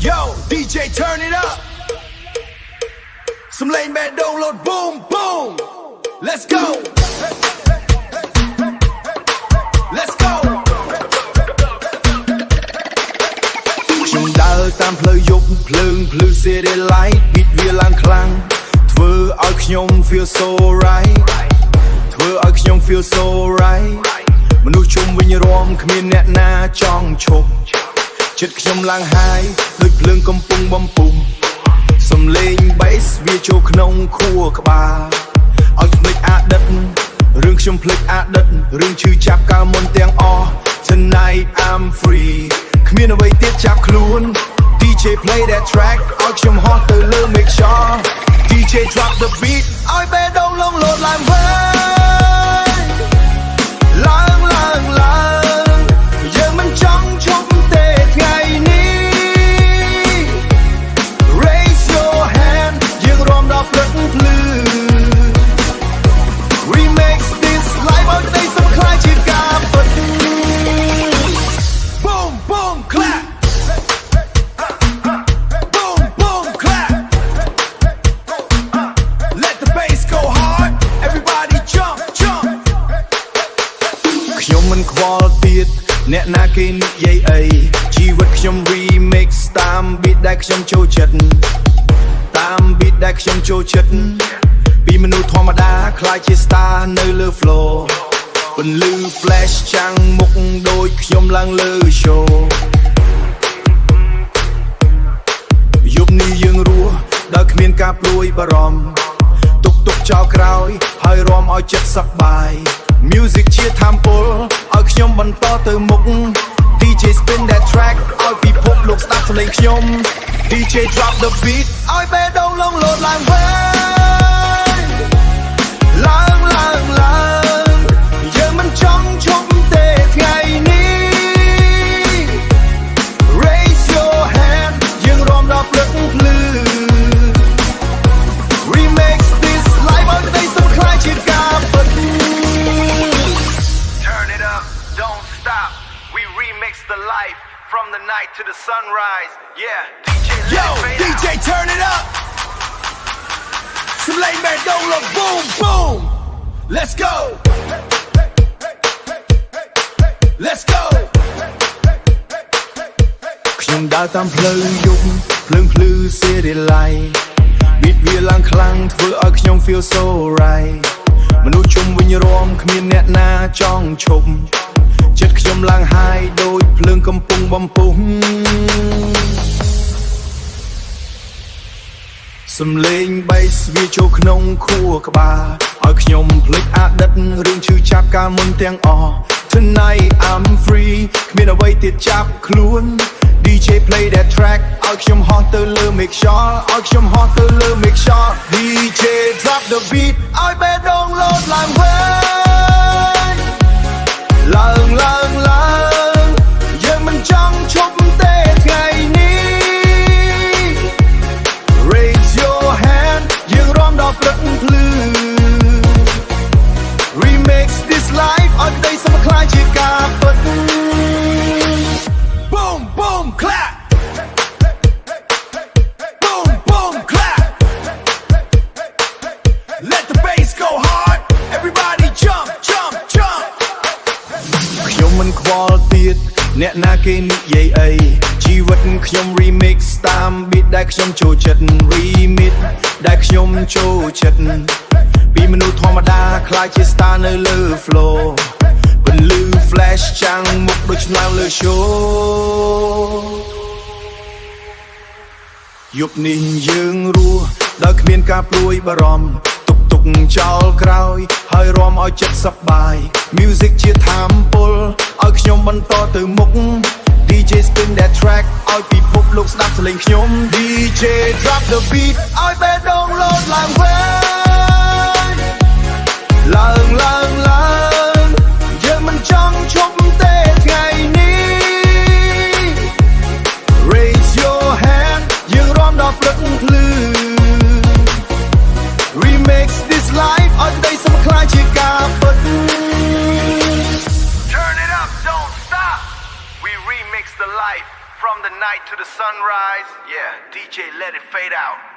Yo, DJ turn it up. Some lane man download boom boom. Let's go. Let's go. ខ្ញុំដើរតាមផ្លូវយប់ភ្លើងភ្លឺ City Light ប៊ីតវាឡើងខ្លាំងធ្វើឲ្យខ្ញុំ feel so right ធ្វើឲ្យខ្ញុំ feel so right មនុស្សជុំវិញរំគ្មានអ្នកណាចង់ឈប់ចិត្តខ្ញុំឡើងហាយដូចភ្លើងកំពុងបំពុះសំឡេង bass វាចូលក្នុងខួរក្បាលឲ្យភ្លេចអតីតរឿងខ្ញុំភ្លេចអតីតរឿងឈឺចាប់កាលមុនទាំងអស់ Tonight I'm free គ្មានអ្វីទៀតចាប់ខ្លួន DJ play that track ឲ្យខ្ញុំហោះទៅលើ make sure DJ drop the beat ឲ្យបេះដូងលងលោតឡើងវិញឡើងឡើងឡើងយើងមិនចង់ឈប់ទេថ្ងៃនេះ Raise your hand យើងរាំដល់ព្រឹកភ្លឺ Remix this live ឲ្យក្តីសុខខ្លាចជាការពិត Boom boom clap Boom boom clap Let the bass go hard Everybody jump jump ខ្ញុំមិនខ្វល់ទៀតអ្នកណាគេនិយាយអីជីវិតខ្ញុំ remix តាម beat ដែលខ្ញុំចូលចិត្តតាម beat ដែលខ្ញុំចូលចិត្តពីមនុស្សធម្មតាខ្លាចជា star នៅលើ floor ពន្លឺ flash ចាំងមុខដូចខ្ញុំឡើងលើ show យប់នេះយើងរស់ដោយគ្មានការព្រួយបារម្ភទុកចោលក្រោយហើយរាំឲ្យចិត្តសប្បាយ Music ជាថាមពលឲ្យខ្ញុំបន្តទៅមុខ DJ spin that track ឲ្យពិភពលោកស្ដាប់សំឡេងខ្ញុំ DJ drop the beat ឲ្យបេះដូងលងលោតឡើងវិញឡើងឡើងឡើងយើងមិនចង់ឈប់ទេថ្ងៃនេះ Raise your hand យើងរាំដល់ព្រឹកភ្លឺ Remix this live ឲ្យក្តីសុខខ្លាចជាការពិត Turn it up don't stop we remix the life from the night to the sunrise yeah DJ Yo DJ turn it up Some late man don't look boom boom Let's go Let's go ខ្ញុំដើរតាមផ្លូវយប់ភ្លើងភ្លឺ City Light ប៊ីតវាឡើងខ្លាំងធ្វើឲ្យខ្ញុំ feel so right មនុស្សជុំវិញរំគ្មានអ្នកណាចង់ឈប់ចិត្តខ្ញុំឡើងហាយដូចភ្លើងកំពុងបំពុះសំឡេង bass វាចូលក្នុងខួរក្បាលឲ្យខ្ញុំភ្លេចអតីតរឿងឈឺចាប់កាលមុនទាំងអស់ Tonight I'm free គ្មានអ្វីទៀតចាប់ខ្លួន DJ play that track ឲ្យខ្ញុំហោះទៅលើ make sure ឲ្យខ្ញុំហោះទៅលើ make sure DJ drop the beat ឲ្យបេះដូងលោតឡើងវិញឡើងឡើងឡើងយើងមិនចង់ឈប់ទេថ្ងៃនេះ Raise your hand យើងរាំដល់ព្រឹកភ្លឺ Remix this life ឲ្យក្តីសុខខ្លាចជាការពិត Boom boom clap Boom boom clap Let the bass go hard Everybody jump jump jump ខ្ញុំមិនខ្វល់ទៀតអ្នកណាគេនិយាយអីជីវិតខ្ញុំ remix តាម beat ដែលខ្ញុំចូលចិត្ត remix ដែលខ្ញុំចូលចិត្តពីមនុស្សធម្មតាខ្លាចជា star នៅលើ floor ពន្លឺ flash ចាំងមុខដូចឆ្នាំលើ show យប់នេះយើងរស់ដោយគ្មានការព្រួយបារម្ភទុកចោលក្រោយហើយរាំឲ្យចិត្តសប្បាយ Music ជាថាមពលឲ្យខ្ញុំបន្តទៅមុខ DJ spin that track ឲ្យពិភពលោកស្ដាប់សំឡេងខ្ញុំ DJ drop the beat ឲ្យបេះដូងលោតឡើងវិញឡើងឡើងឡើងយើងមិនចង់ឈប់ទេថ្ងៃនេះ Raise your hand យើងរាំដល់ព្រឹកភ្លឺ Remix this life ឲ្យក្តីសុខខ្លាចជាការពិត Turn it up don't stop we remix the life from the night to the sunrise. Yeah, DJ let it fade out.